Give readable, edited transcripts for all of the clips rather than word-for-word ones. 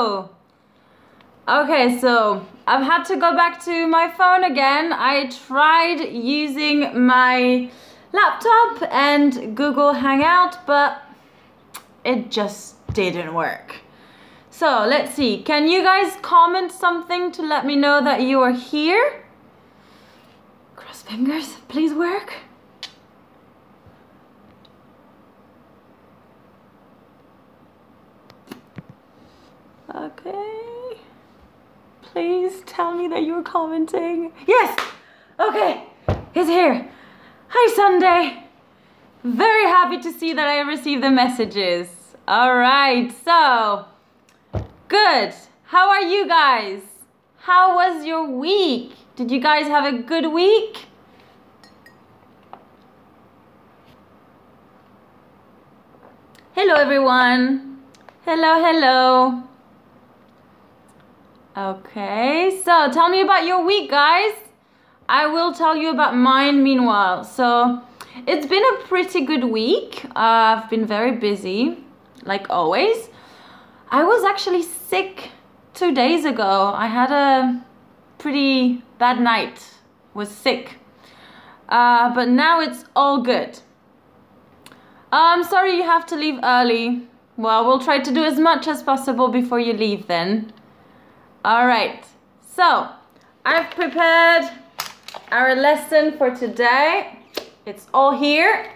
hello. Okay, so I've had to go back to my phone again. I tried using my laptop and Google Hangout, but it just didn't work. So let's see, can you guys comment something to let me know that you are here? Cross fingers, please work. Okay, please tell me that you're commenting. Yes, okay, it's here. Hi Sunday. Very happy to see that I received the messages. All right, so good. How are you guys? How was your week? Did you guys have a good week? Hello everyone. Hello, hello. Okay, so tell me about your week, guys. I will tell you about mine meanwhile. So it's been a pretty good week. I've been very busy, like always. I was actually sick 2 days ago. I had a pretty bad night, was sick. But now it's all good. I'm sorry you have to leave early. Well, we'll try to do as much as possible before you leave then. All right, so I've prepared our lesson for today. It's all here.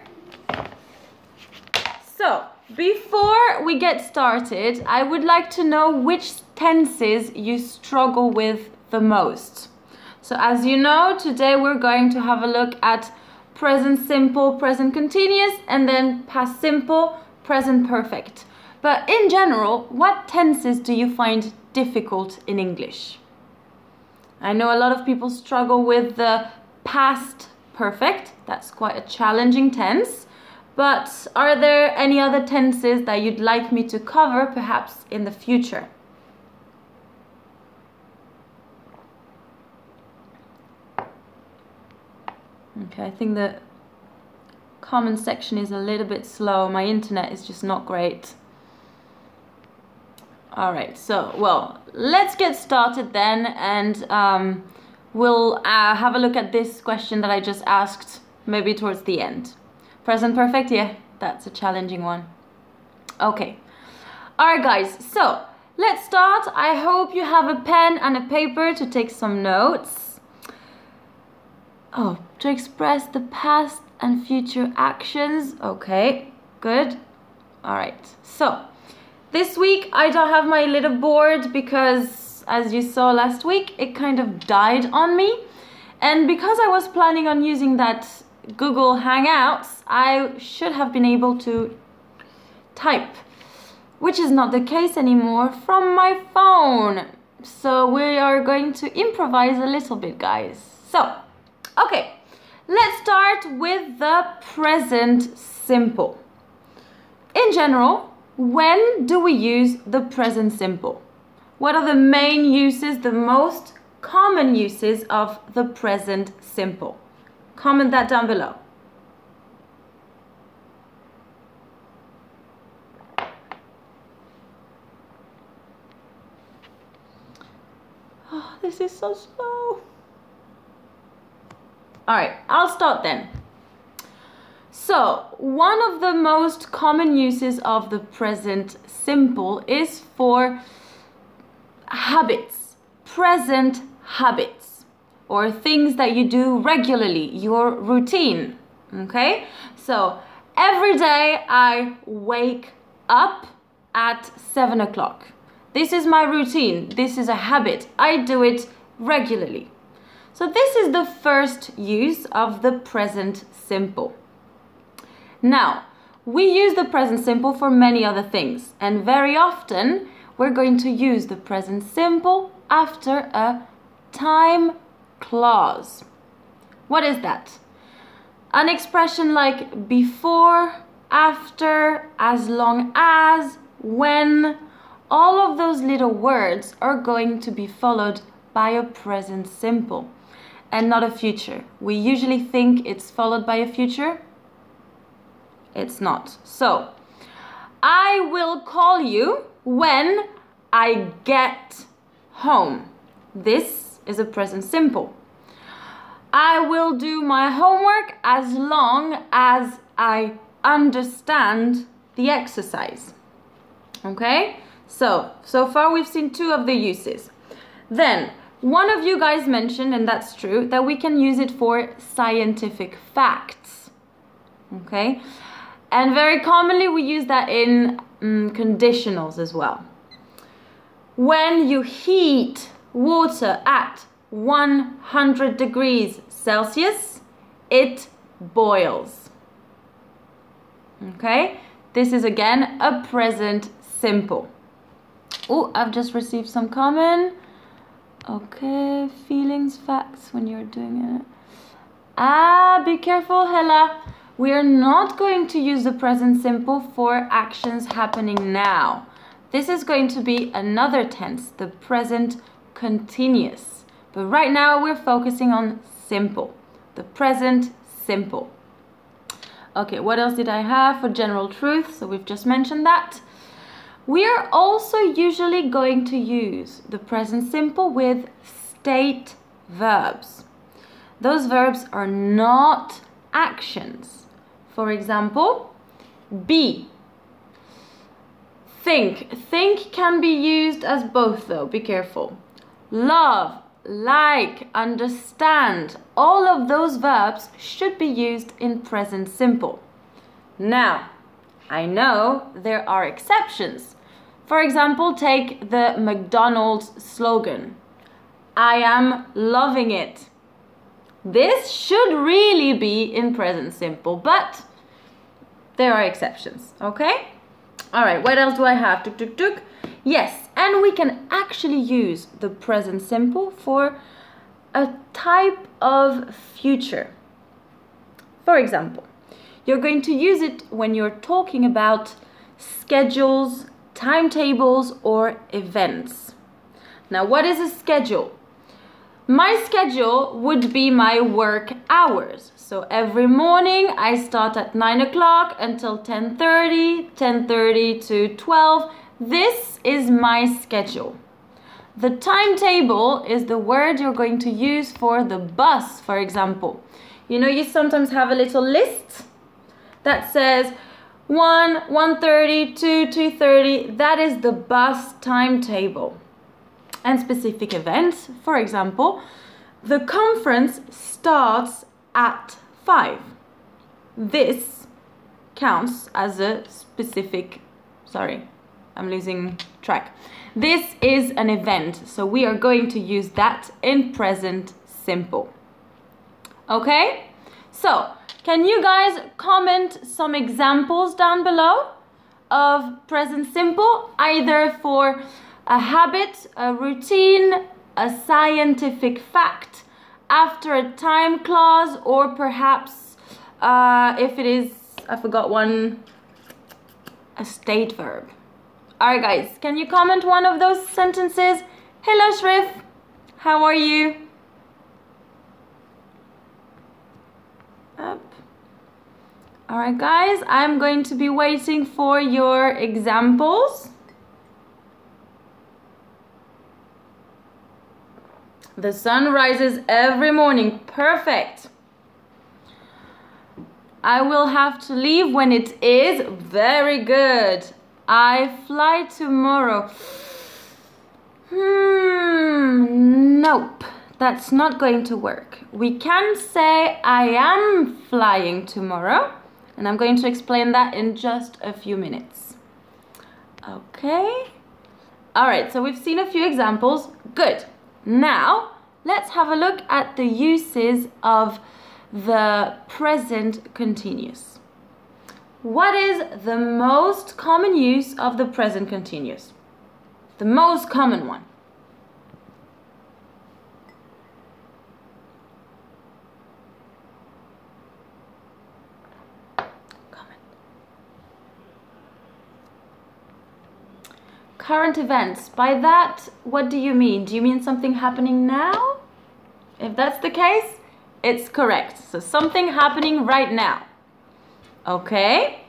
So before we get started, I would like to know which tenses you struggle with the most. So as you know, today we're going to have a look at present simple, present continuous, and then past simple, present perfect. But in general, what tenses do you find difficult in English? I know a lot of people struggle with the past perfect. That's quite a challenging tense. But are there any other tenses that you'd like me to cover perhaps in the future? Okay, I think the comment section is a little bit slow. My internet is just not great. All right, so, well, let's get started then, and we'll have a look at this question that I just asked maybe towards the end. Present perfect, yeah, that's a challenging one. Okay, all right guys, so let's start. I hope you have a pen and a paper to take some notes. Oh, to express the past and future actions. Okay, good. All right, so this week I don't have my little board because, as you saw last week, it kind of died on me. And because I was planning on using that Google Hangouts, I should have been able to type, which is not the case anymore, from my phone. So we are going to improvise a little bit, guys. So, okay, let's start with the present simple. In general, when do we use the present simple? What are the main uses, the most common uses of the present simple? Comment that down below. Oh, this is so slow. All right, I'll start then. So, one of the most common uses of the present simple is for habits, present habits, or things that you do regularly, your routine, okay? So, every day I wake up at 7 o'clock. This is my routine, this is a habit, I do it regularly. So this is the first use of the present simple. Now, we use the present simple for many other things, and very often we're going to use the present simple after a time clause. What is that? An expression like before, after, as long as, when. All of those little words are going to be followed by a present simple and not a future. We usually think it's followed by a future. It's not. So, I will call you when I get home. This is a present simple. I will do my homework as long as I understand the exercise. Okay? So far we've seen 2 of the uses. Then, one of you guys mentioned, and that's true, that we can use it for scientific facts. Okay? And very commonly we use that in conditionals as well. When you heat water at 100 degrees Celsius, it boils. Okay? This is again a present simple. Oh, I've just received some comment. Okay, feelings, facts when you're doing it. Be careful, Hella. We are not going to use the present simple for actions happening now. This is going to be another tense, the present continuous. But right now we're focusing on simple, the present simple. Okay, what else did I have for general truth? So we've just mentioned that. We are also usually going to use the present simple with state verbs. Those verbs are not actions. For example, be. Think. Think can be used as both though, be careful. Love, like, understand. All of those verbs should be used in present simple. Now, I know there are exceptions. For example, take the McDonald's slogan. I am loving it. This should really be in present simple, but there are exceptions, okay? All right, what else do I have? Tuk, tuk, tuk. Yes, and we can actually use the present simple for a type of future. For example, you're going to use it when you're talking about schedules, timetables, or events. Now, what is a schedule? My schedule would be my work hours. So every morning I start at 9 o'clock until 10:30, 10:30 to 12. This is my schedule. The timetable is the word you're going to use for the bus, for example. You know, you sometimes have a little list that says 1, 1:30, 2, 2:30. That is the bus timetable. And specific events, for example, the conference starts at 5. This counts as a specific, sorry, I'm losing track. This is an event, so we are going to use that in present simple. Okay? So, can you guys comment some examples down below of present simple, either for a habit, a routine, a scientific fact, after a time clause, or perhaps if it is, I forgot one, a state verb. Alright guys, can you comment one of those sentences? Hello Shrif, how are you? Up. Alright guys, I'm going to be waiting for your examples. The sun rises every morning. Perfect. I will have to leave when it is. Very good. I fly tomorrow. Nope. That's not going to work. We can say I am flying tomorrow. And I'm going to explain that in just a few minutes. Okay. All right, so we've seen a few examples. Good. Now, let's have a look at the uses of the present continuous. What is the most common use of the present continuous? The most common one. Current events. By that, what do you mean? Do you mean something happening now? If that's the case, it's correct. So something happening right now. Okay.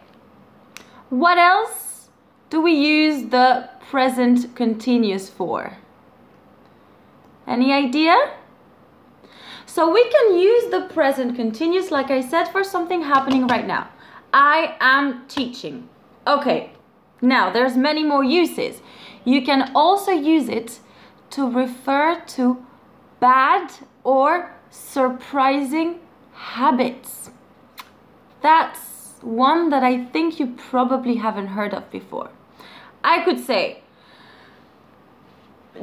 What else do we use the present continuous for? Any idea? So we can use the present continuous, like I said, for something happening right now. I am teaching. Okay, now there's many more uses. You can also use it to refer to bad or surprising habits. That's one that I think you probably haven't heard of before. I could say,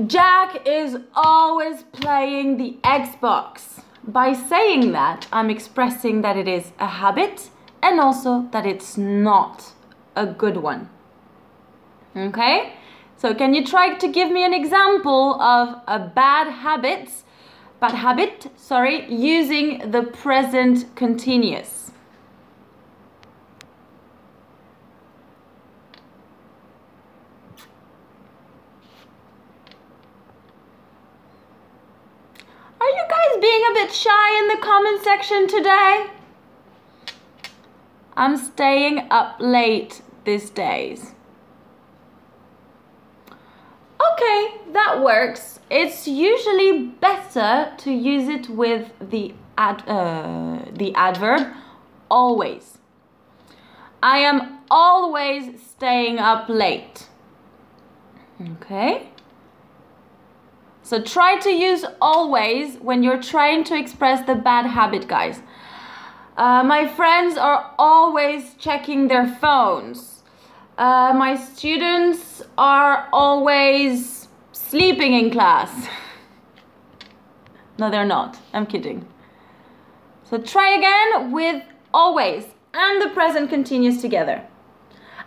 Jack is always playing the Xbox. By saying that, I'm expressing that it is a habit and also that it's not a good one. Okay? So can you try to give me an example of a bad habit, using the present continuous? Are you guys being a bit shy in the comment section today? I'm staying up late these days. Okay, that works. It's usually better to use it with the adverb always. I am always staying up late. Okay? So try to use always when you're trying to express the bad habit, guys. My friends are always checking their phones. My students are always sleeping in class. No, they're not. I'm kidding. So try again with always and the present continuous together.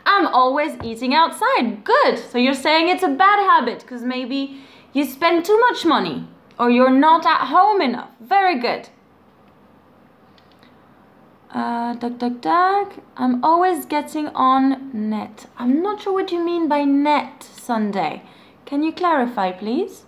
I'm always eating outside. Good. So you're saying it's a bad habit because maybe you spend too much money or you're not at home enough. Very good. I'm always getting on net. I'm not sure what you mean by net, Sunday. Can you clarify, please?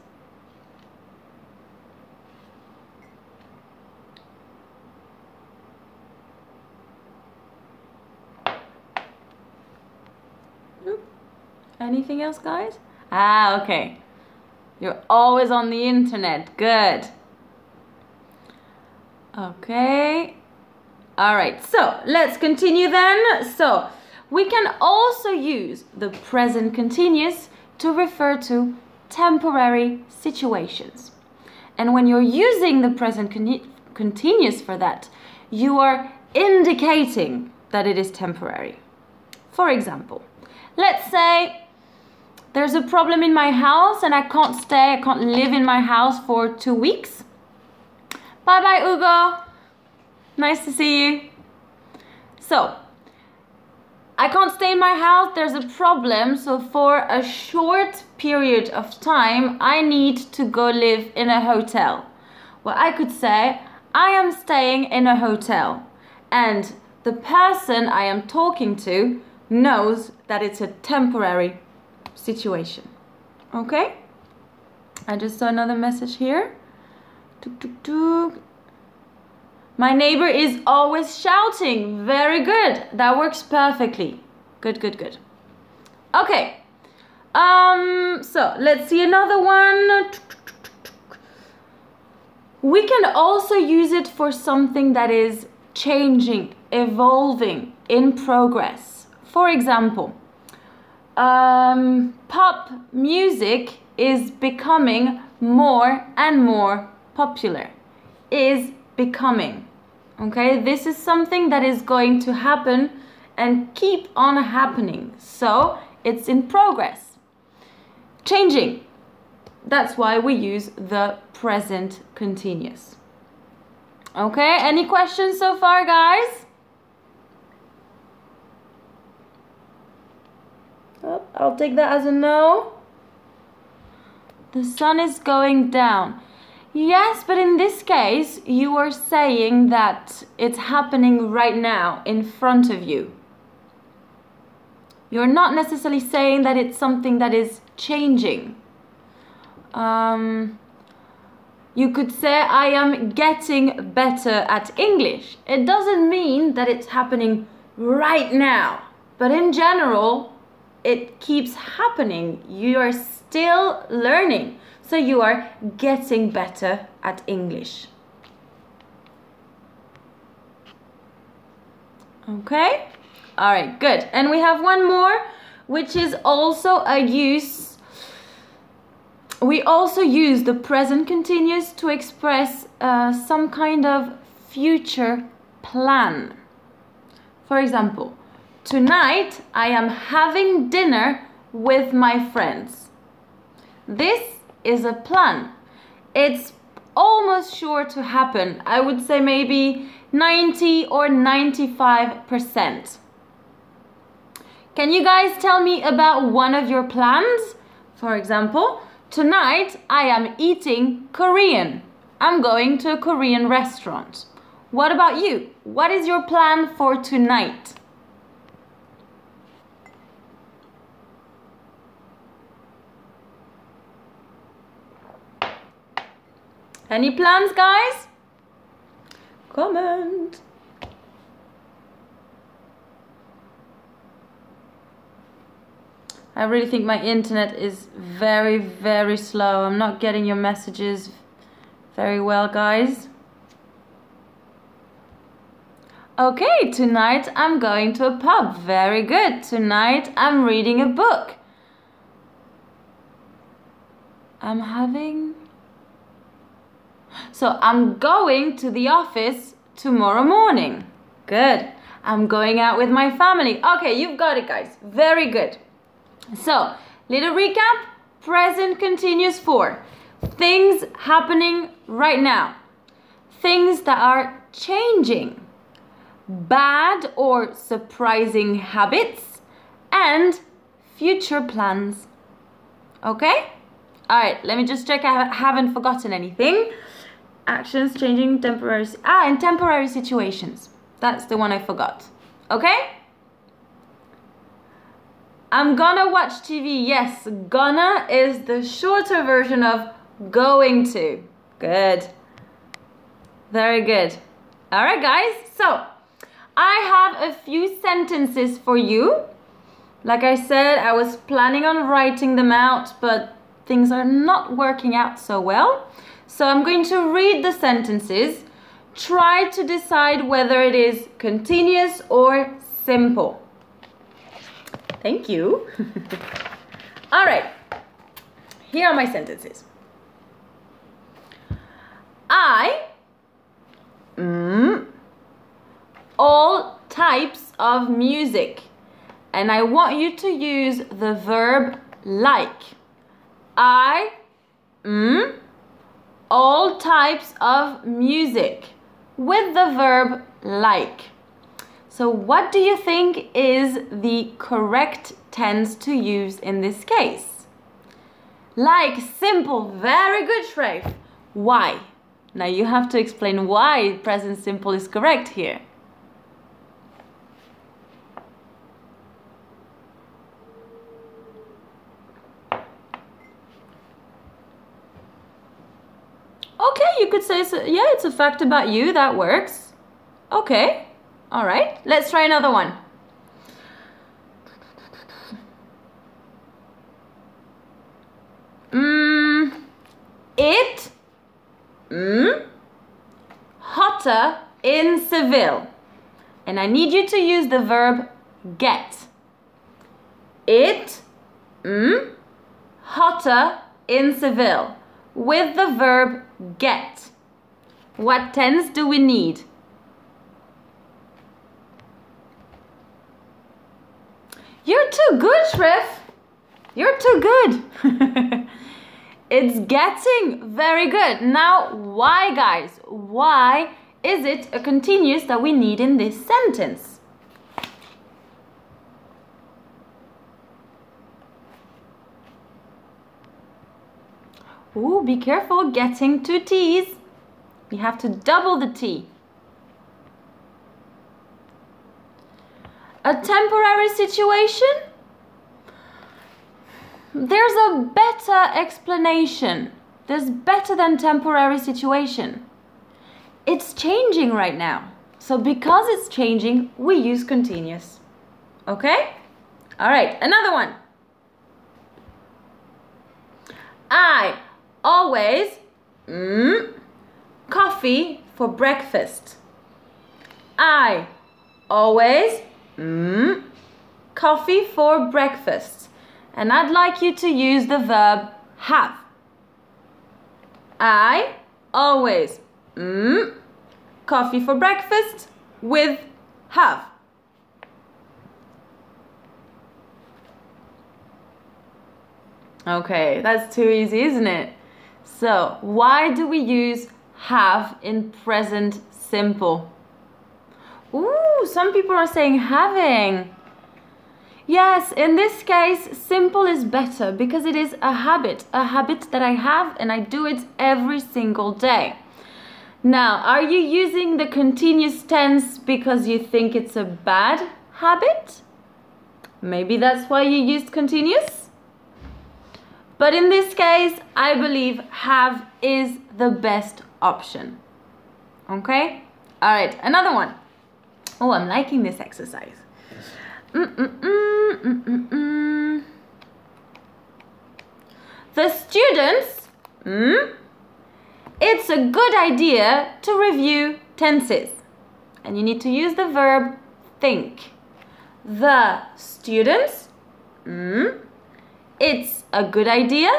Anything else, guys? Ah, okay. You're always on the internet. Good. Okay. All right, so let's continue then. So we can also use the present continuous to refer to temporary situations. And when you're using the present continuous for that, you are indicating that it is temporary. For example, let's say there's a problem in my house and I can't live in my house for 2 weeks. Bye-bye, Ugo. Nice to see you. So, I can't stay in my house, there's a problem, so for a short period of time, I need to go live in a hotel. Well, I could say, I am staying in a hotel, and the person I am talking to knows that it's a temporary situation. Okay? I just saw another message here. Tuk, tuk, tuk. My neighbor is always shouting. Very good. That works perfectly. Good, good, good. Okay. So let's see another one. We can also use it for something that is changing, evolving, in progress. For example, pop music is becoming more and more popular. Is becoming. Okay, this is something that is going to happen and keep on happening. So it's in progress. Changing. That's why we use the present continuous. Okay, any questions so far, guys? Oh, I'll take that as a no. The sun is going down. Yes, but in this case, you are saying that it's happening right now in front of you. You're not necessarily saying that it's something that is changing. You could say, I am getting better at English. It doesn't mean that it's happening right now. But in general, it keeps happening. You are still learning. So you are getting better at English. Okay? All right, good. And we have one more, which is also a use. We also use the present continuous to express some kind of future plan. For example, tonight I am having dinner with my friends. This is a plan. It's almost sure to happen. I would say maybe 90 or 95%. Can you guys tell me about one of your plans? For example, tonight I am eating Korean. I'm going to a Korean restaurant. What about you? What is your plan for tonight? Any plans, guys? Comment. I really think my internet is very, very slow. I'm not getting your messages very well, guys. Okay, tonight I'm going to a pub. Very good. Tonight I'm reading a book. So I'm going to the office tomorrow morning. Good. I'm going out with my family. Okay, you've got it, guys. Very good. So, little recap. Present continuous for things happening right now. Things that are changing. Bad or surprising habits. And future plans. Okay? Alright, let me just check I haven't forgotten anything. Actions changing temporary... in temporary situations. That's the one I forgot. Okay? I'm gonna watch TV. Yes, gonna is the shorter version of going to. Good. Very good. Alright, guys. So, I have a few sentences for you. Like I said, I was planning on writing them out, but things are not working out so well. So I'm going to read the sentences. Try to decide whether it is continuous or simple. Thank you. All right. Here are my sentences. All types of music. And I want you to use the verb like. All types of music with the verb like. So what do you think is the correct tense to use in this case? Like, simple, very good, Shreyf. Why? Now you have to explain why present simple is correct here. Okay, you could say, so, yeah, it's a fact about you, that works. Okay, all right, let's try another one. Hotter in Seville. And I need you to use the verb get. Hotter in Seville. With the verb get. What tense do we need? You're too good, Shref. You're too good. It's getting. Very good. Now, why, guys? Why is it a continuous that we need in this sentence? Ooh, be careful getting two T's. We have to double the T. A temporary situation? There's a better explanation. There's better than temporary situation. It's changing right now. So because it's changing, we use continuous. Okay? All right, another one. I always coffee for breakfast. I always coffee for breakfast. And I'd like you to use the verb have. I always coffee for breakfast with have. Okay, that's too easy, isn't it? So, why do we use have in present simple? Ooh, some people are saying having. Yes, in this case, simple is better because it is a habit that I have and I do it every single day. Now, are you using the continuous tense because you think it's a bad habit? Maybe that's why you used continuous? But in this case, I believe have is the best option. Okay? All right, another one. Oh, I'm liking this exercise. The students, it's a good idea to review tenses. And you need to use the verb think. The students, it's a good idea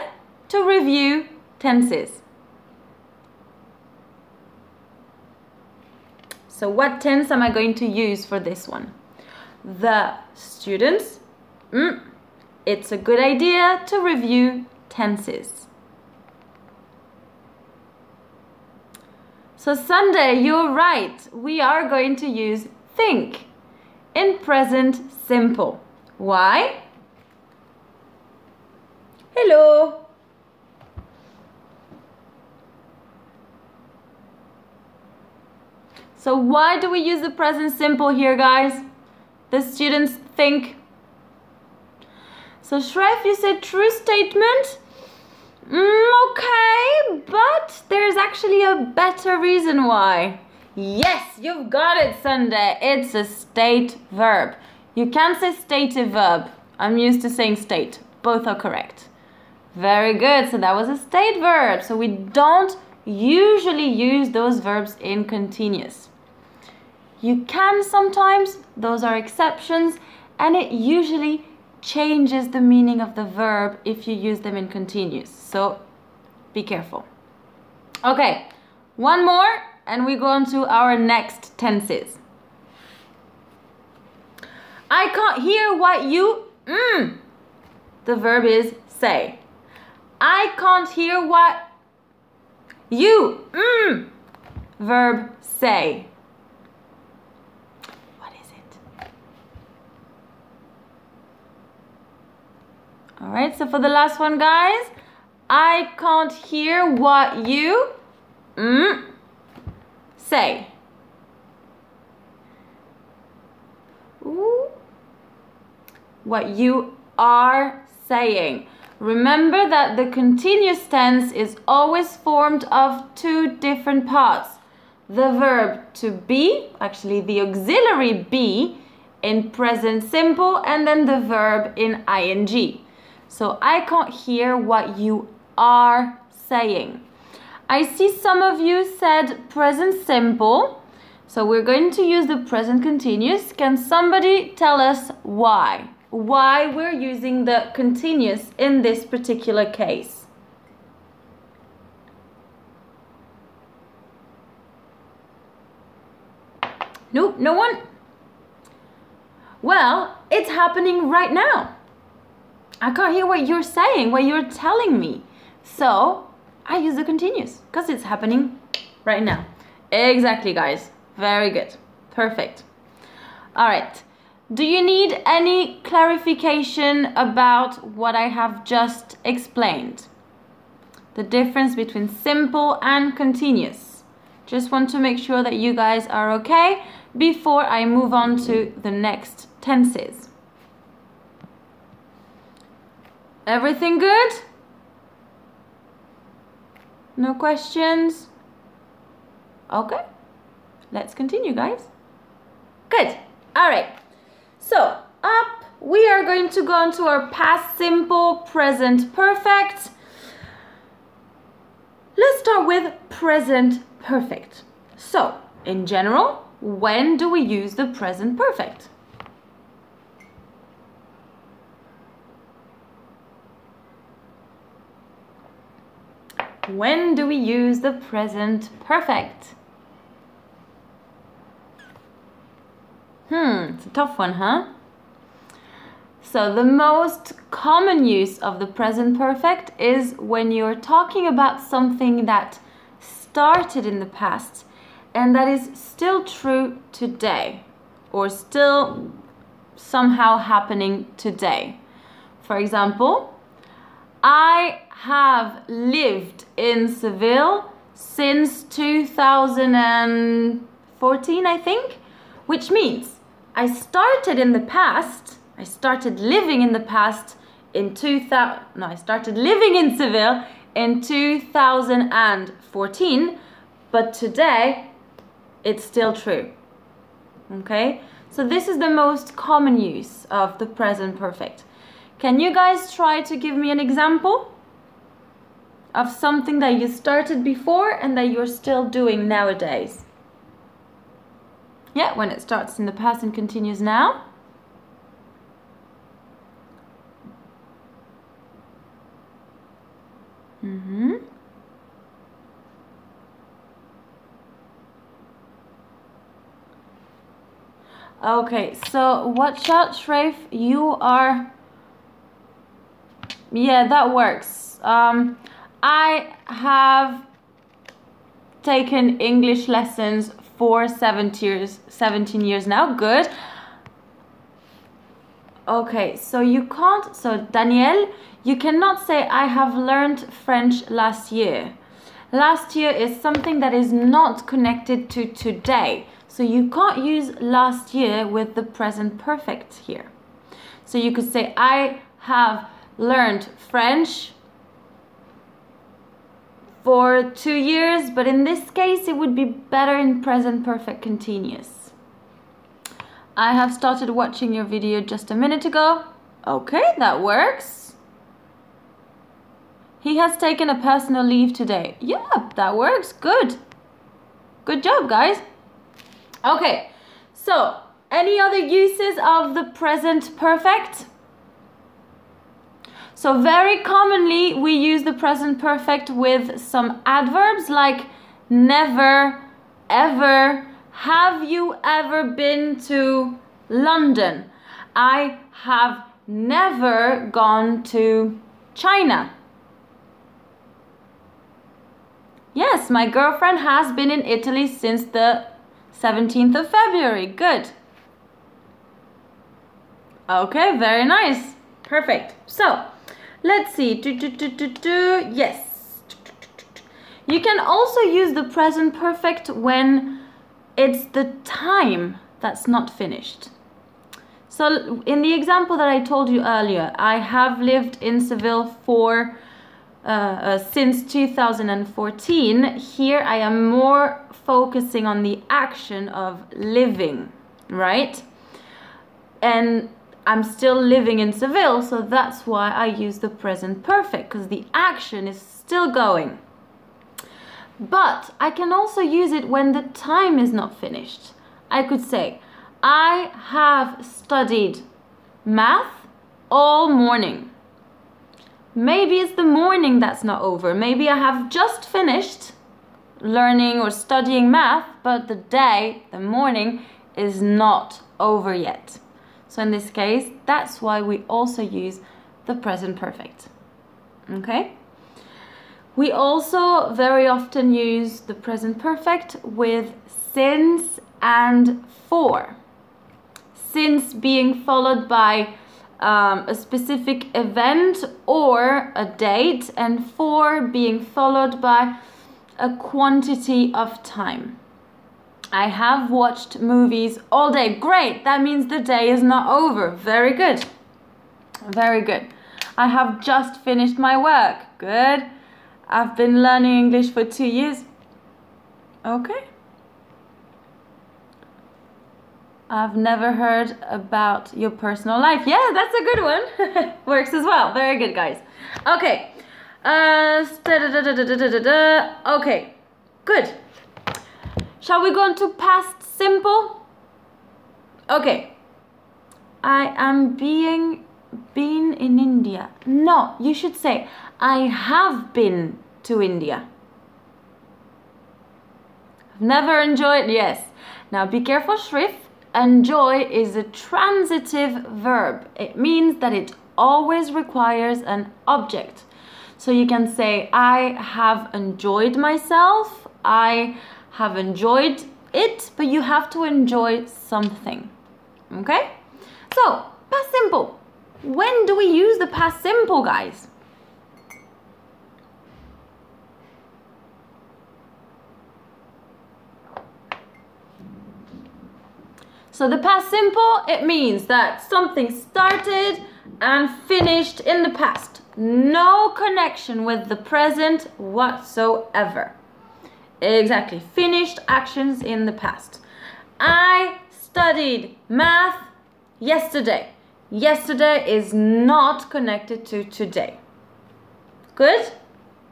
to review tenses. So what tense am I going to use for this one? The students, it's a good idea to review tenses. So Sunday, you're right. We are going to use think in present simple. Why? Hello. So why do we use the present simple here, guys? The students think. So Shref, you said true statement? Okay, but there's actually a better reason why. Yes, you've got it, Sunday. It's a state verb. You can't say stative verb. I'm used to saying state. Both are correct. Very good. So that was a state verb. So we don't usually use those verbs in continuous. You can sometimes, those are exceptions, and it usually changes the meaning of the verb if you use them in continuous. So be careful. Okay, one more and we go on to our next tenses. I can't hear what you, the verb is say. I can't hear what you, verb say. What is it? All right, so for the last one, guys, I can't hear what you say. Ooh. What you are saying. Remember that the continuous tense is always formed of two different parts. The verb to be, actually the auxiliary be in present simple, and then the verb in ing. So I can't hear what you are saying. I see some of you said present simple. So we're going to use the present continuous. Can somebody tell us why? Why we're using the continuous in this particular case? Nope, no one? Well, it's happening right now. I can't hear what you're saying, what you're telling me. So I use the continuous because it's happening right now. Exactly, guys. Very good. Perfect. All right. Do you need any clarification about what I have just explained? The difference between simple and continuous. Just want to make sure that you guys are okay before I move on to the next tenses. Everything good? No questions? Okay. Let's continue, guys. Good. All right. So, up we are going to go on to our past simple, present perfect. Let's start with present perfect. So, in general, when do we use the present perfect? When do we use the present perfect? It's a tough one, huh? So the most common use of the present perfect is when you're talking about something that started in the past and that is still true today, or still somehow happening today. For example, I have lived in Seville since 2014, I think, which means I started in the past. I started living in the past in I started living in Seville in 2014, but today it's still true. Okay? So this is the most common use of the present perfect. Can you guys try to give me an example of something that you started before and that you're still doing nowadays? Yeah, when it starts in the past and continues now. Okay, so watch out, Shreif, you are... Yeah, that works. I have taken English lessons for 17 years now. Good. Okay, so you can't... So, Danielle, you cannot say I have learned French last year. Last year is something that is not connected to today. So you can't use last year with the present perfect here. So you could say I have learned French for 2 years, but in this case it would be better in present perfect continuous. I have started watching your video just a minute ago. Okay, that works. He has taken a personal leave today. Yeah, that works. Good. Good job, guys. Okay, so any other uses of the present perfect? So very commonly we use the present perfect with some adverbs like never, ever. Have you ever been to London? I have never gone to China. Yes, my girlfriend has been in Italy since the 17th of February. Good. Okay, very nice. Perfect. So, let's see. Yes. You can also use the present perfect when it's the time that's not finished. So, in the example that I told you earlier, I have lived in Seville for since 2014. Here I am more focusing on the action of living, right? And I'm still living in Seville, so that's why I use the present perfect, because the action is still going. But I can also use it when the time is not finished. I could say, I have studied math all morning. Maybe it's the morning that's not over. Maybe I have just finished learning or studying math, but the day, the morning, is not over yet. So in this case, that's why we also use the present perfect. Okay? We also very often use the present perfect with since and for. Since being followed by a specific event or a date, and for being followed by a quantity of time. I have watched movies all day. Great, that means the day is not over. Very good. Very good. I have just finished my work. Good. I've been learning English for 2 years. Okay. I've never heard about your personal life. Yeah, that's a good one. Works as well. Very good, guys. Okay. Okay, good. Shall we go on to past simple? Okay. I am been in India. No, you should say I have been to India. I've never enjoyed. Yes. Now be careful, Shrif. Enjoy is a transitive verb. It means that it always requires an object. So you can say, I have enjoyed myself, I have enjoyed it, but you have to enjoy something. Okay? So, past simple. When do we use the past simple, guys? So the past simple, it means that something started and finished in the past. No connection with the present whatsoever. Exactly, finished actions in the past. I studied math yesterday. Yesterday is not connected to today. Good?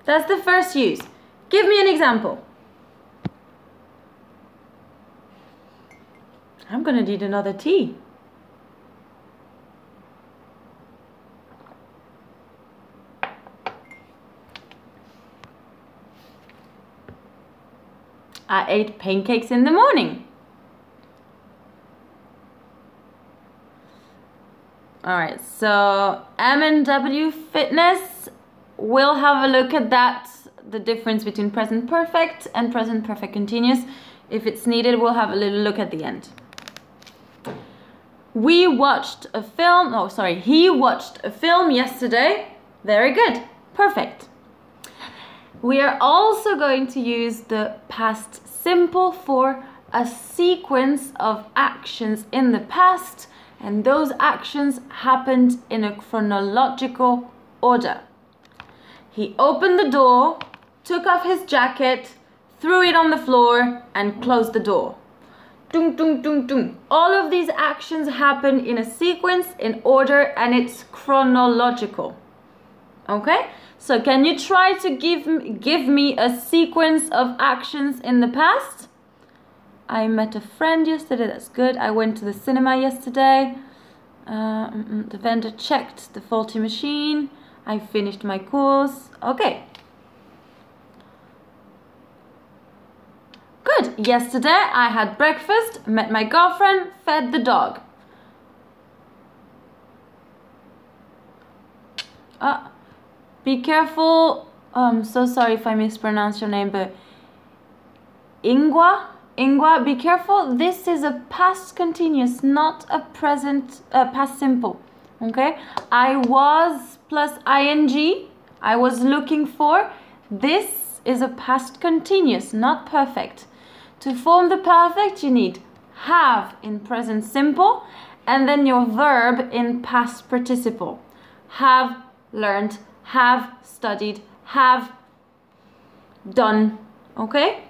That's the first use. Give me an example. I'm gonna need another tea. I ate pancakes in the morning. Alright, so M&W Fitness, we'll have a look at that, the difference between present perfect and present perfect continuous. If it's needed, we'll have a little look at the end. We watched a film, he watched a film yesterday. Very good, perfect. We are also going to use the past simple for a sequence of actions in the past, and those actions happened in a chronological order. He opened the door, took off his jacket, threw it on the floor, and closed the door. Dung, dung, dung, dung. All of these actions happen in a sequence, in order, and it's chronological. Okay? So can you try to give me a sequence of actions in the past? I met a friend yesterday. That's good. I went to the cinema yesterday. The vendor checked the faulty machine. I finished my course. Okay. Good. Yesterday I had breakfast, met my girlfriend, fed the dog. Be careful. I'm so sorry if I mispronounce your name, but Ingwa, be careful. This is a past continuous, not a present past simple. Okay? I was plus ing. I was looking for. This is a past continuous, not perfect. To form the perfect, you need have in present simple and then your verb in past participle. Have learned, have studied, have done. Okay?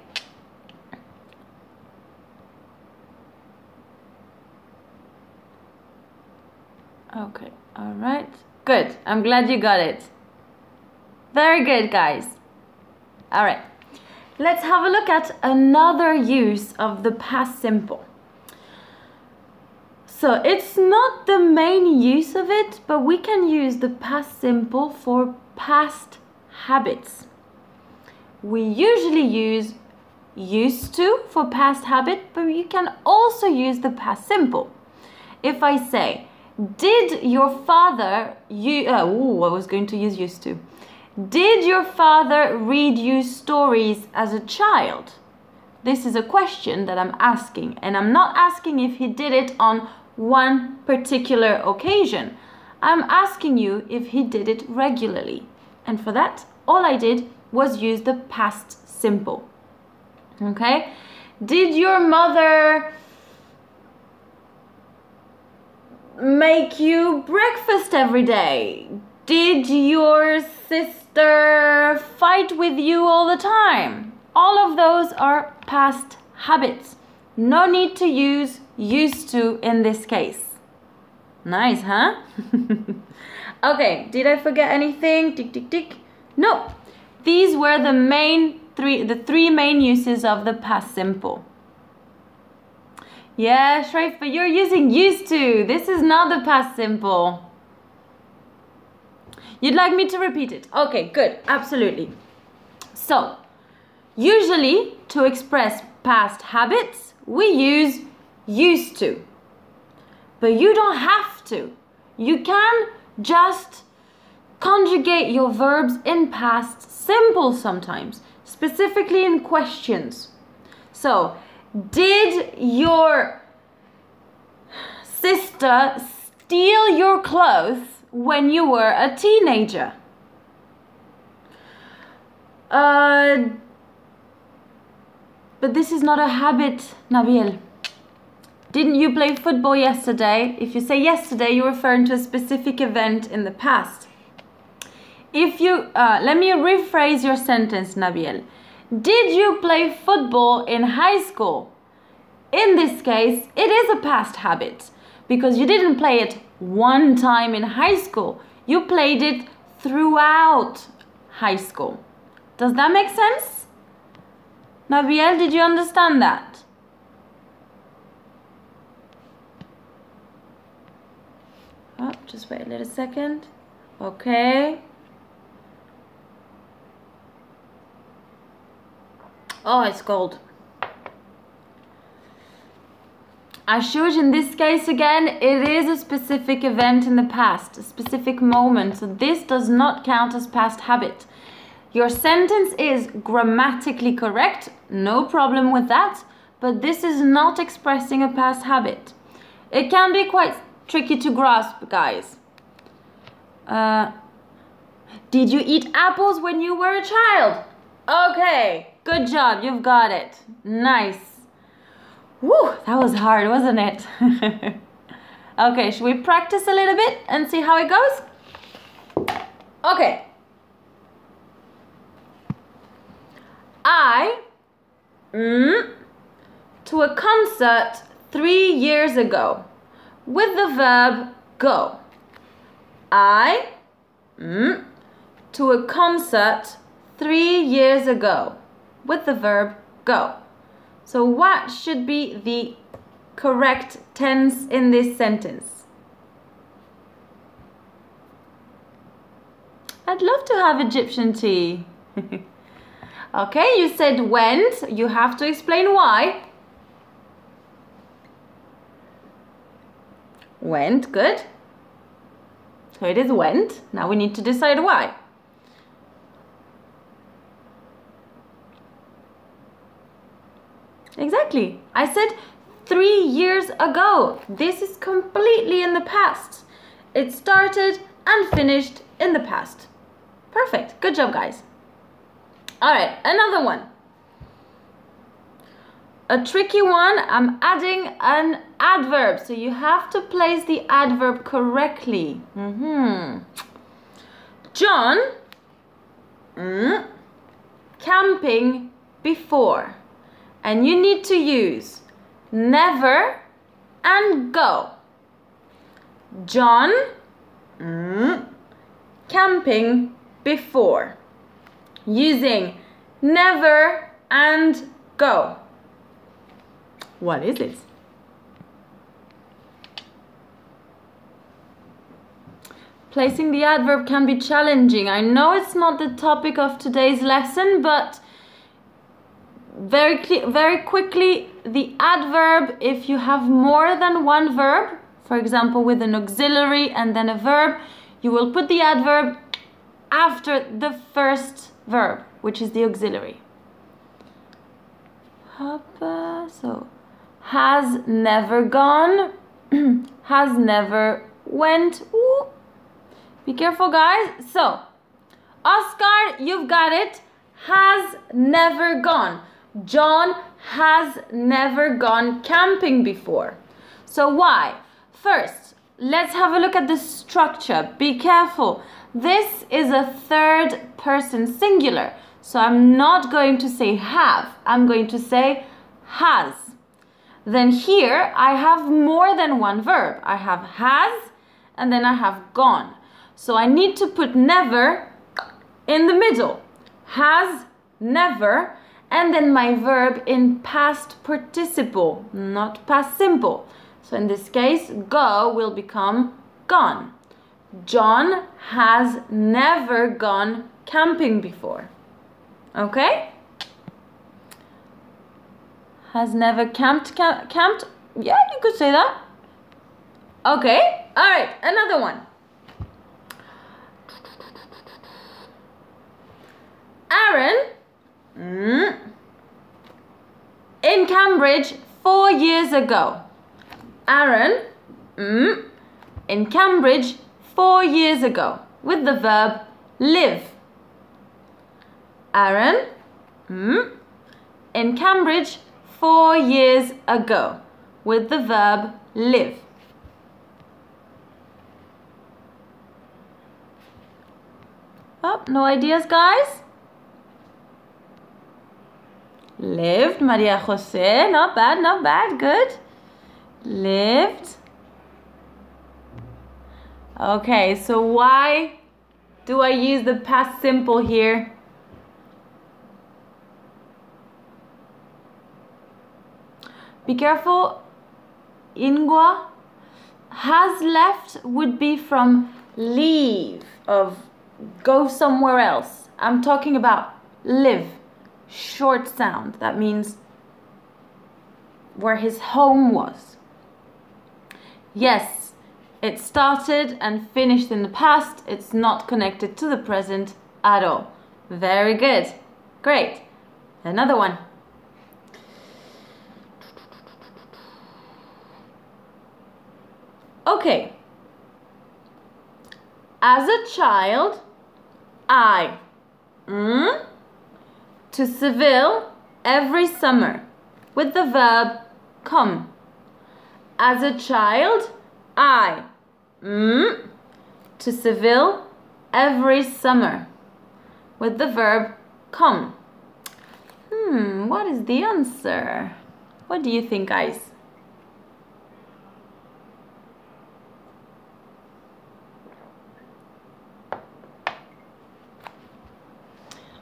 Okay, all right. Good. I'm glad you got it. Very good, guys. All right. Let's have a look at another use of the past simple. So it's not the main use of it, but we can use the past simple for past habits. We usually use used to for past habit, but you can also use the past simple. If I say, did your father, I was going to use used to. Did your father read you stories as a child? This is a question that I'm asking, and I'm not asking if he did it on one particular occasion. I'm asking you if he did it regularly. And for that, all I did was use the past simple. Okay? Did your mother make you breakfast every day? Did your sister fight with you all the time? All of those are past habits. No need to use used to in this case. Nice, huh? Okay, did I forget anything? Tick, tick, tick. No, these were the three main uses of the past simple. Yeah, Shreif, but you're using used to. This is not the past simple. You'd like me to repeat it? Okay, good, absolutely. So, usually to express past habits, we use used to. But you don't have to. You can just conjugate your verbs in past simple sometimes, specifically in questions. So, did your sister steal your clothes when you were a teenager? But this is not a habit, Nabil. Didn't you play football yesterday? If you say yesterday, you're referring to a specific event in the past. If you, let me rephrase your sentence, Nabil. Did you play football in high school? In this case, it is a past habit because you didn't play it one time in high school. You played it throughout high school. Does that make sense? Nabil, did you understand that? Oh, just wait a little second. Okay. Oh, it's cold. Ashuj, in this case again, it is a specific event in the past, a specific moment. So this does not count as past habit. Your sentence is grammatically correct, no problem with that, but this is not expressing a past habit. It can be quite tricky to grasp, guys. Did you eat apples when you were a child? Okay, good job, you've got it. Nice. Woo, that was hard, wasn't it? Okay, should we practice a little bit and see how it goes? Okay. I to a concert 3 years ago with the verb go. I to a concert 3 years ago with the verb go. So what should be the correct tense in this sentence? I'd love to have Egyptian tea. Okay, you said went. You have to explain why. Went, good. So it is went. Now we need to decide why. Exactly. I said 3 years ago. This is completely in the past. It started and finished in the past. Perfect. Good job, guys. All right, another one. A tricky one. I'm adding an adverb. So you have to place the adverb correctly. John camping before. And you need to use never and go. John camping before. Using never and go. What is it? Placing the adverb can be challenging. I know it's not the topic of today's lesson, but very quickly, the adverb, if you have more than one verb, for example with an auxiliary and then a verb, you will put the adverb after the first verb, which is the auxiliary. So, has never gone, has never went. Ooh. Be careful, guys. So, Oscar, you've got it. Has never gone. John has never gone camping before. So why? First, let's have a look at the structure. Be careful. This is a third person singular. So I'm not going to say have. I'm going to say has. then here I have more than one verb. I have has and then I have gone. So I need to put never in the middle. Has, never, and then my verb in past participle, not past simple. So in this case, go will become gone. John has never gone camping before. Okay? Has never camped? Yeah, you could say that. Okay, all right, another one. Aaron in Cambridge 4 years ago. Aaron in Cambridge 4 years ago with the verb live. Aaron in Cambridge 4 years ago with the verb live. Oh, no ideas, guys? Lived, Maria Jose, not bad, good. Lived. Okay, so why do I use the past simple here? Be careful, Ingwa. Has left would be from leave, of go somewhere else. I'm talking about live, short sound. That means where his home was. Yes, it started and finished in the past. It's not connected to the present at all. Very good. Great. Another one. Okay. As a child, I to Seville every summer with the verb come. As a child, I to Seville every summer with the verb come. What is the answer? What do you think, guys?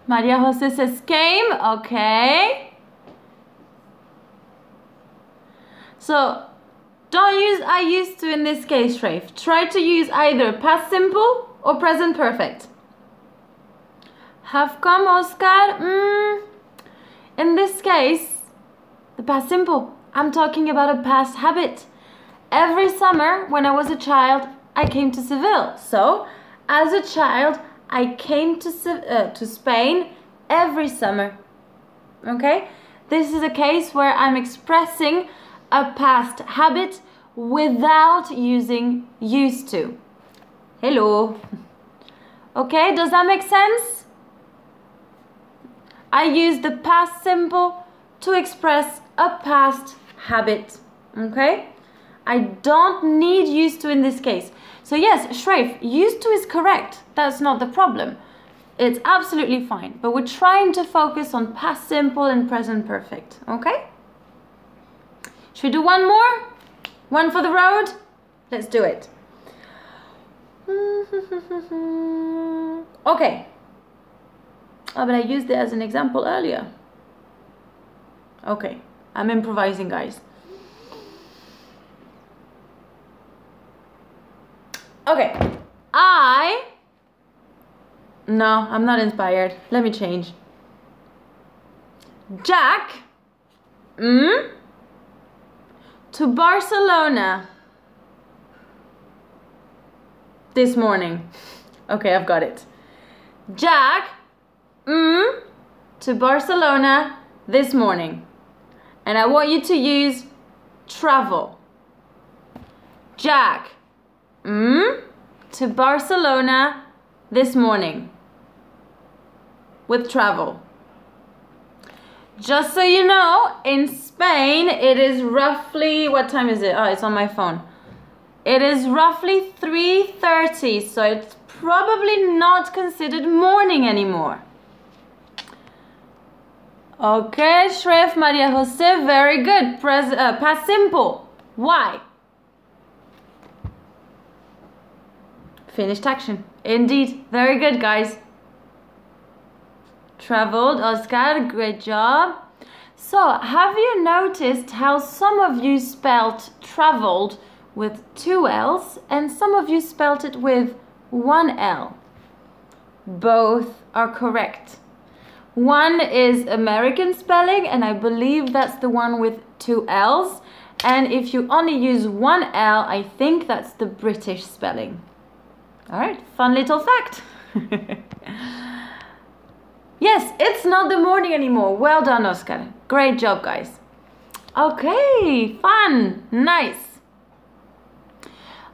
Maria Jose says came. Okay. So don't use I used to in this case, Rafe. Try to use either past simple or present perfect. Have come, Oscar. In this case, the past simple. I'm talking about a past habit. Every summer when I was a child, I came to Seville. So, as a child, I came to Spain every summer. Okay? This is a case where I'm expressing a past habit without using used to. Hello. Okay, does that make sense? I use the past simple to express a past habit. Okay? I don't need used to in this case. So yes, Shreif, used to is correct. That's not the problem. It's absolutely fine. But we're trying to focus on past simple and present perfect. Okay? Should we do one more? One for the road? Let's do it. Okay. Oh, but I used it as an example earlier. Okay. I'm improvising, guys. Okay. No, I'm not inspired. Let me change. Jack to Barcelona this morning. Okay, I've got it. Jack to Barcelona this morning. And I want you to use travel. Jack to Barcelona this morning with travel. Just so you know, in Spain it is roughly, what time is it? Oh, it's on my phone. It is roughly 3:30, so it's probably not considered morning anymore. Okay, Shref, Maria Jose, very good. Past simple. Why? Finished action. Indeed. Very good, guys. Traveled, Oscar, great job. So, have you noticed how some of you spelt traveled with 2 L's and some of you spelt it with 1 L? Both are correct. One is American spelling, and I believe that's the one with 2 L's. And if you only use 1 L, I think that's the British spelling. All right, fun little fact. Yes, it's not the morning anymore. Well done, Oscar. Great job, guys. Okay, fun, nice.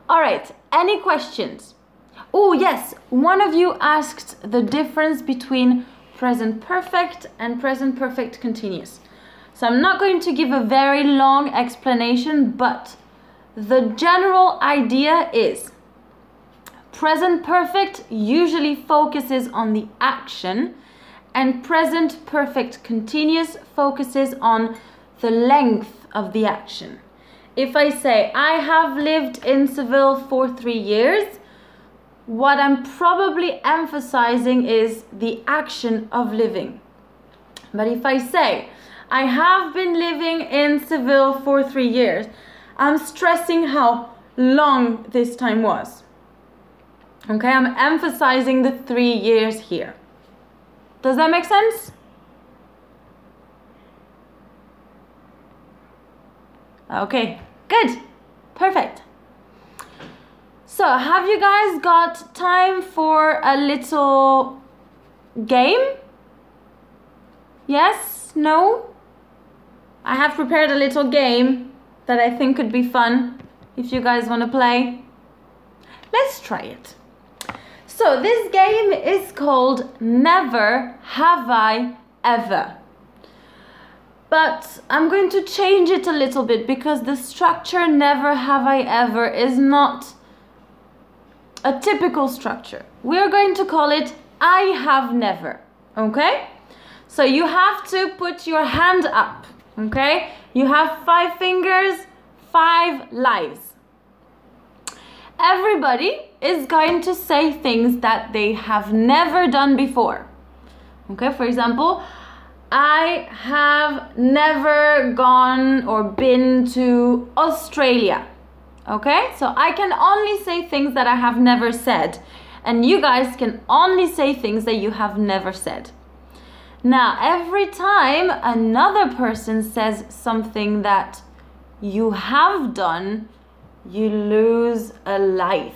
All right, any questions? Oh, yes, one of you asked the difference between present perfect and present perfect continuous. So I'm not going to give a very long explanation, but the general idea is present perfect usually focuses on the action and present perfect continuous focuses on the length of the action. If I say, I have lived in Seville for 3 years, what I'm probably emphasizing is the action of living. But if I say, I have been living in Seville for 3 years, I'm stressing how long this time was. Okay, I'm emphasizing the 3 years here. Does that make sense? Okay, good, perfect. So, have you guys got time for a little game? Yes? No? I have prepared a little game that I think could be fun if you guys want to play. Let's try it. So this game is called Never Have I Ever. But I'm going to change it a little bit because the structure Never Have I Ever is not a typical structure. We're going to call it I Have Never. Okay? So you have to put your hand up. Okay? You have 5 fingers, 5 lives. Everybody is going to say things that they have never done before. Okay, for example, I have never gone or been to Australia. Okay, so I can only say things that I have never said, and you guys can only say things that you have never said. Now, every time another person says something that you have done, you lose a life.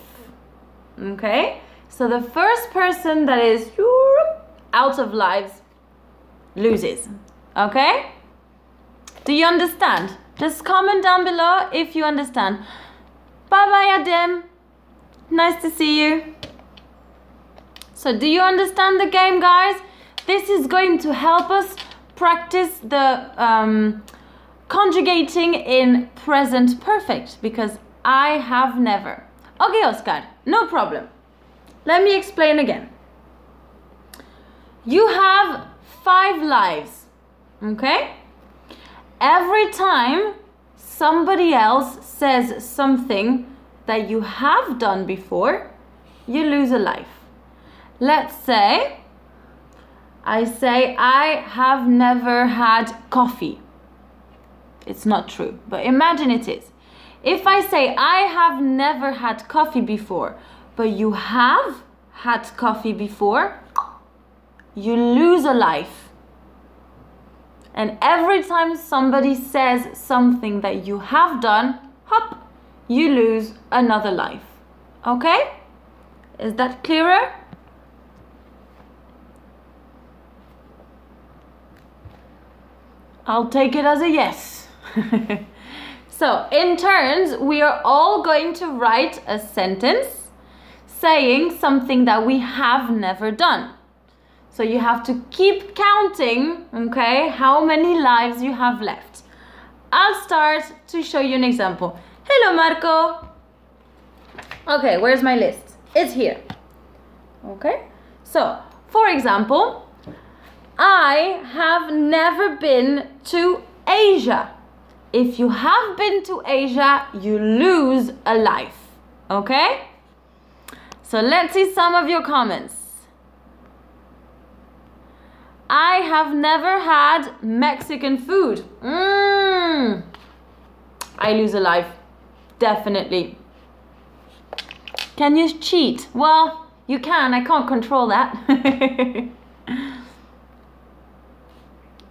Okay, so the first person that is out of lives loses. Okay, do you understand? Just comment down below if you understand. Bye bye, Adem, nice to see you. So do you understand the game, guys? This is going to help us practice the conjugating in present perfect, because I have never. Okay, Oscar, no problem. Let me explain again. You have 5 lives, okay? Every time somebody else says something that you have done before, you lose a life. Let's say, I say, I have never had coffee. It's not true, but imagine it is. If I say, I have never had coffee before, but you have had coffee before, you lose a life. And every time somebody says something that you have done, hop, you lose another life. Okay? Is that clearer? I'll take it as a yes. So, in turns, we are all going to write a sentence saying something that we have never done. So you have to keep counting, okay, how many lives you have left. I'll start to show you an example. Hello, Marco. Okay, where's my list? It's here. Okay, so, for example, I have never been to Asia. If you have been to Asia, you lose a life. Okay? So let's see some of your comments. I have never had Mexican food. I lose a life. Definitely. Can you cheat? Well, you can. I can't control that.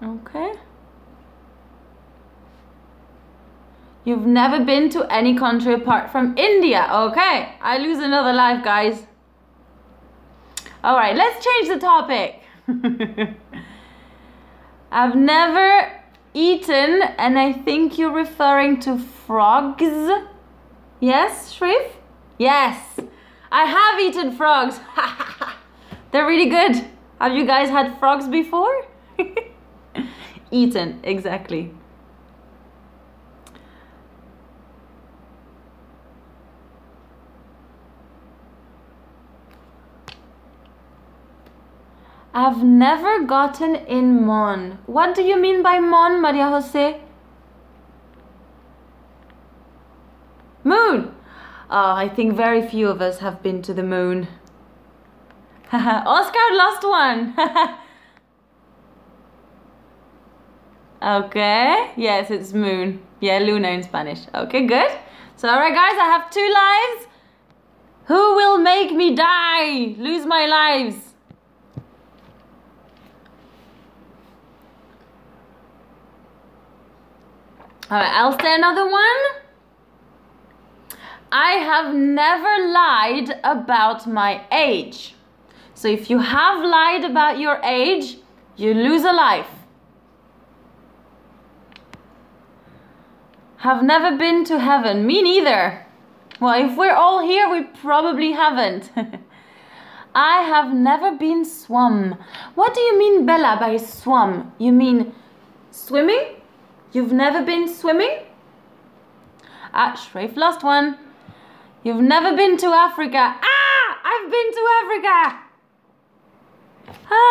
Okay. You've never been to any country apart from India. Okay. I lose another life, guys. All right, let's change the topic. I've never eaten, and I think you're referring to frogs. Yes, Shrif? Yes, I have eaten frogs. They're really good. Have you guys had frogs before? Eaten, exactly. I've never gotten in Mon. What do you mean by Mon, Maria Jose? Moon. Oh, I think very few of us have been to the moon. Oscar, last one. Okay. Yes, it's moon. Yeah, Luna in Spanish. Okay, good. So, alright guys, I have 2 lives. Who will make me die? Lose my lives. Alright, I'll say another one. I have never lied about my age. So if you have lied about your age, you lose a life. Have never been to heaven. Me neither. Well, if we're all here, we probably haven't. I have never been swum. What do you mean, Bella, by swum? You mean swimming? You've never been swimming? Shrif, last one. You've never been to Africa. I've been to Africa.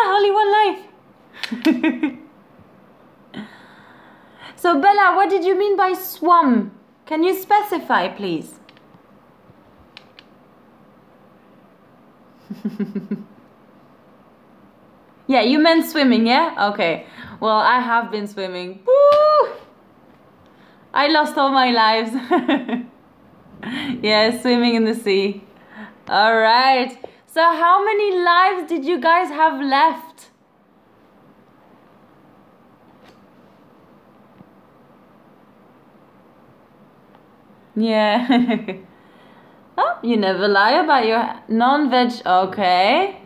Only one life. So Bella, what did you mean by swum? Can you specify, please? Yeah, you meant swimming, yeah? Okay. Well, I have been swimming. Woo! I lost all my lives. Yeah, swimming in the sea. All right. So how many lives did you guys have left? Yeah. Oh, you never lie about your non-veg. Okay.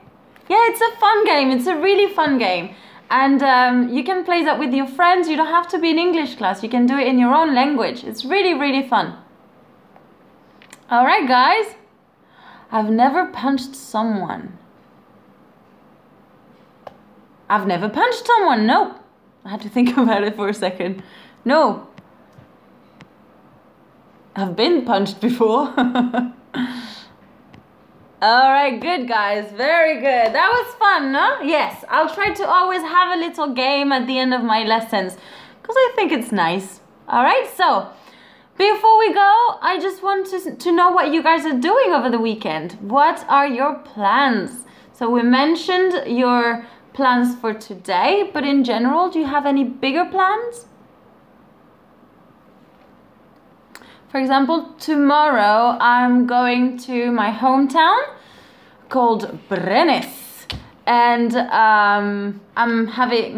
Yeah, it's a fun game. It's a really fun game. And you can play that with your friends. You don't have to be in English class. You can do it in your own language. It's really, really fun. All right, guys. I've never punched someone. I've never punched someone. No. I had to think about it for a second. No. I've been punched before. All right, good guys, very good. That was fun, no? Yes, I'll try to always have a little game at the end of my lessons because I think it's nice. All right, so before we go, I just want to know what you guys are doing over the weekend. What are your plans? So we mentioned your plans for today, but in general, do you have any bigger plans? For example, tomorrow I'm going to my hometown called Brennes, and I'm having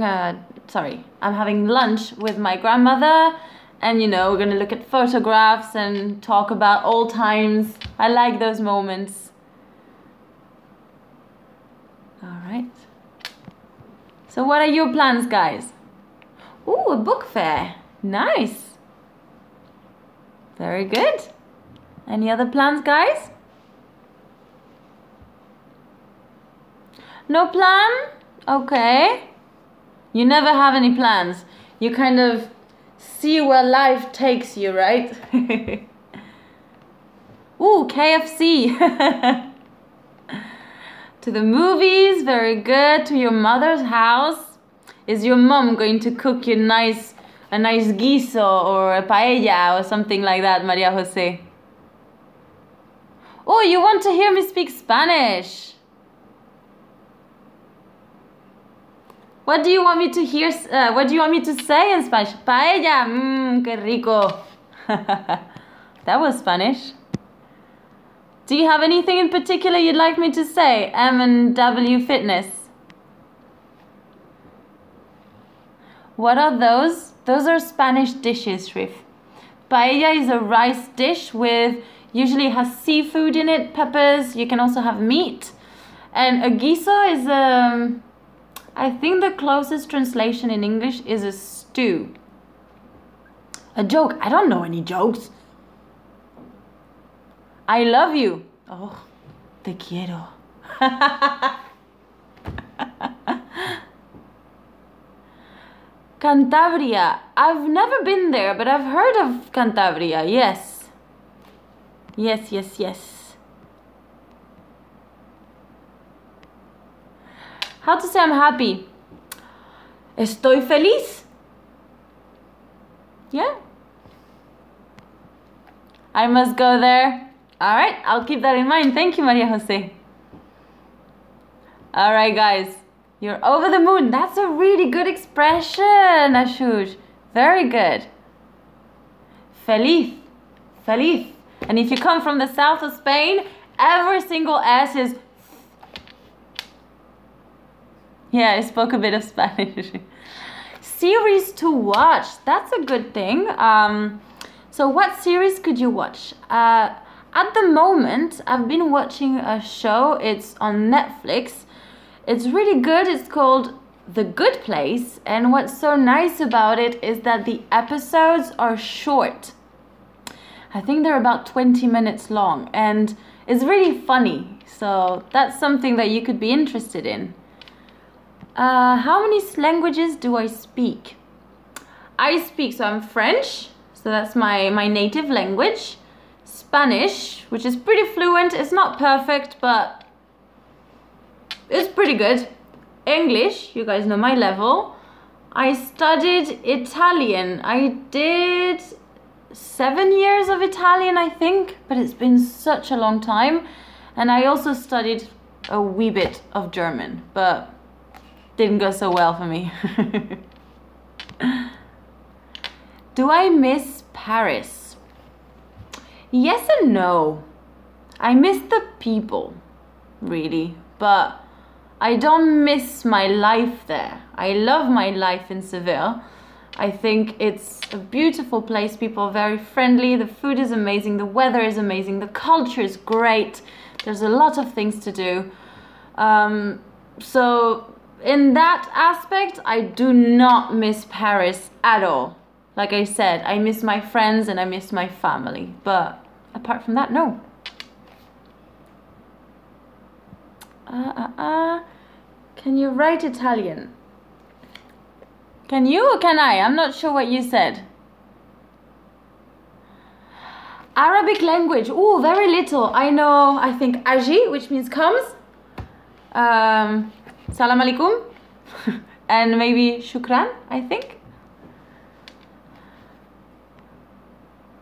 lunch with my grandmother, and you know, we're gonna look at photographs and talk about old times. I like those moments. All right. So what are your plans, guys? Ooh, a book fair. Nice. Very good. Any other plans, guys? No plan? Okay. You never have any plans. You kind of see where life takes you, right? Ooh, KFC. To the movies, very good. To your mother's house. Is your mom going to cook you a nice guiso or a paella or something like that, Maria Jose? Oh, you want to hear me speak Spanish? What do you want me to hear? What do you want me to say in Spanish? Paella, qué rico. That was Spanish. Do you have anything in particular you'd like me to say? M&W Fitness. What are those? Those are Spanish dishes, Shrif. Paella is a rice dish with, usually has seafood in it, peppers. You can also have meat. And a guiso is I think the closest translation in English is a stew. A joke. I don't know any jokes. I love you. Oh, te quiero. Cantabria. I've never been there, but I've heard of Cantabria. Yes. Yes, yes, yes. How to say I'm happy? Estoy feliz. Yeah. I must go there. All right, I'll keep that in mind. Thank you, Maria Jose. All right, guys. You're over the moon. That's a really good expression, Ashush. Very good. Feliz. Feliz. And if you come from the south of Spain, every single S is... Yeah, I spoke a bit of Spanish. Series to watch. That's a good thing. So what series could you watch? At the moment, I've been watching a show. It's on Netflix. It's really good. It's called The Good Place. And what's so nice about it is that the episodes are short. I think they're about 20 minutes long. And it's really funny. So that's something that you could be interested in. How many languages do I speak? So I'm French. So that's my native language. Spanish, which is pretty fluent. It's not perfect, but it's pretty good. English, you guys know my level. I studied Italian. I did 7 years of Italian, I think, but it's been such a long time. And I also studied a wee bit of German, but didn't go so well for me. Do I miss Paris? Yes and no. I miss the people, really, but I don't miss my life there. I love my life in Seville. I think it's a beautiful place. People are very friendly. The food is amazing. The weather is amazing. The culture is great. There's a lot of things to do. So in that aspect, I do not miss Paris at all. Like I said, I miss my friends and I miss my family. But apart from that, no. Can you write Italian? Can you or can I? I'm not sure what you said. Arabic language. Ooh, very little. I know, I think aji, which means comes. Salam alaikum. And maybe shukran, I think.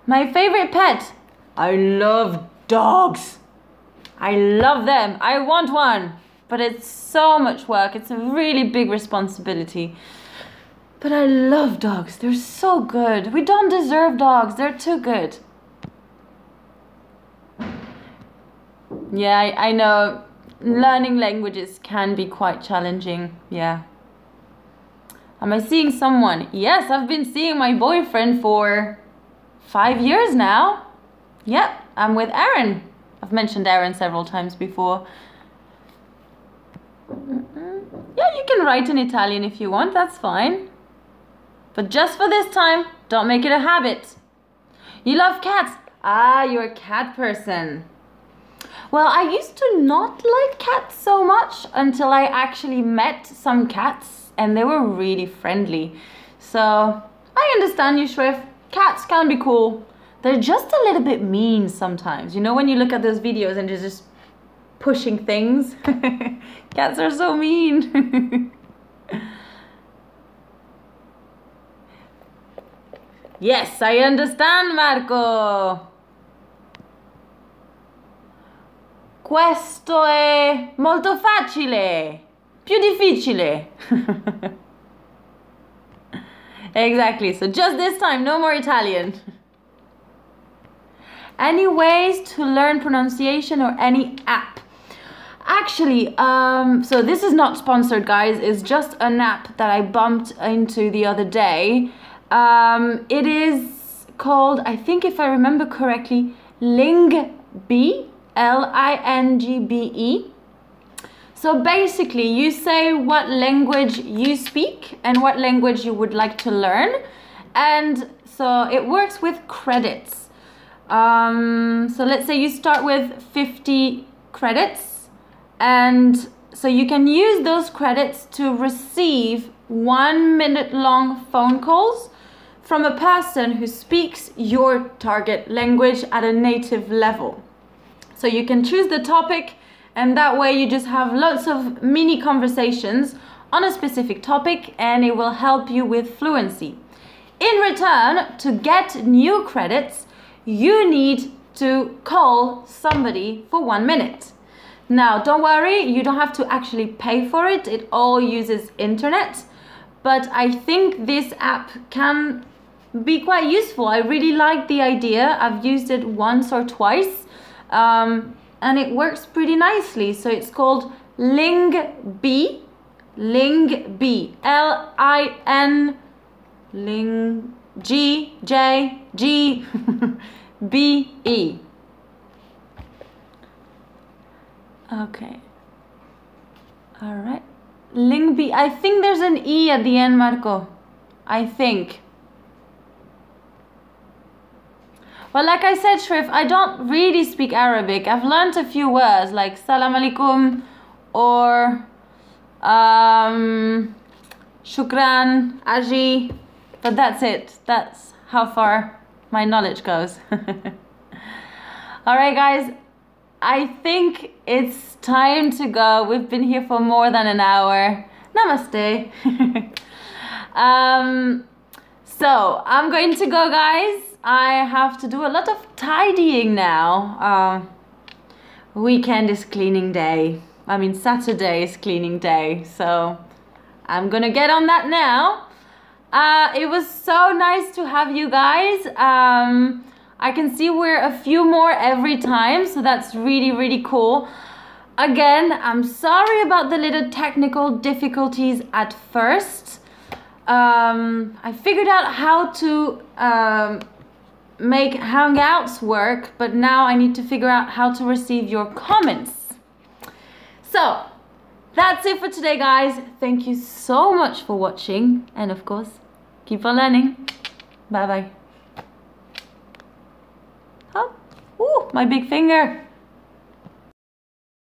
My favorite pet. I love dogs. I love them. I want one. But it's so much work. It's a really big responsibility. But I love dogs. They're so good. We don't deserve dogs. They're too good. Yeah, I know. Learning languages can be quite challenging. Yeah. Am I seeing someone? Yes, I've been seeing my boyfriend for 5 years now. Yep, I'm with Aaron. I've mentioned Aaron several times before. Yeah, you can write in Italian if you want. That's fine. But just for this time, don't make it a habit. You love cats. Ah, you're a cat person. Well, I used to not like cats so much until I actually met some cats and they were really friendly. So, I understand you, Shrif. Cats can be cool. They're just a little bit mean sometimes. You know when you look at those videos and they're just pushing things? Cats are so mean. Yes, I understand, Marco. Questo è molto facile. Più difficile. Exactly, so just this time, no more Italian. Any ways to learn pronunciation or any app? Actually, so this is not sponsored, guys. It's just an app that I bumped into the other day. It is called, I think if I remember correctly, Lingbe, Lingbe. So basically, you say what language you speak and what language you would like to learn. And so it works with credits. So let's say you start with 50 credits. And so you can use those credits to receive 1 minute long phone calls from a person who speaks your target language at a native level. So you can choose the topic, and that way you just have lots of mini conversations on a specific topic, and it will help you with fluency. In return, to get new credits, you need to call somebody for 1 minute. Now, don't worry, you don't have to actually pay for it. It all uses internet. But I think this app can be quite useful. I really like the idea. I've used it once or twice. And it works pretty nicely. So it's called Lingbe. Lingbe. L-I-N G-J-G-B-E. Okay. All right. Lingbe. I think there's an E at the end, Marco. I think. Well, like I said, Shrif, I don't really speak Arabic. I've learned a few words like Salam Alaikum or Shukran, Aji, but that's it. That's how far my knowledge goes. All right, guys. I think it's time to go. We've been here for more than an hour. Namaste. So I'm going to go, guys. I have to do a lot of tidying now. Weekend is cleaning day. I mean, Saturday is cleaning day. So I'm gonna get on that now. It was so nice to have you guys. I can see we're a few more every time, so that's really, really cool. Again, I'm sorry about the little technical difficulties at first. I figured out how to make Hangouts work, but now I need to figure out how to receive your comments. So, that's it for today, guys. Thank you so much for watching, and of course, keep on learning. Bye-bye. Oh, ooh, my big finger.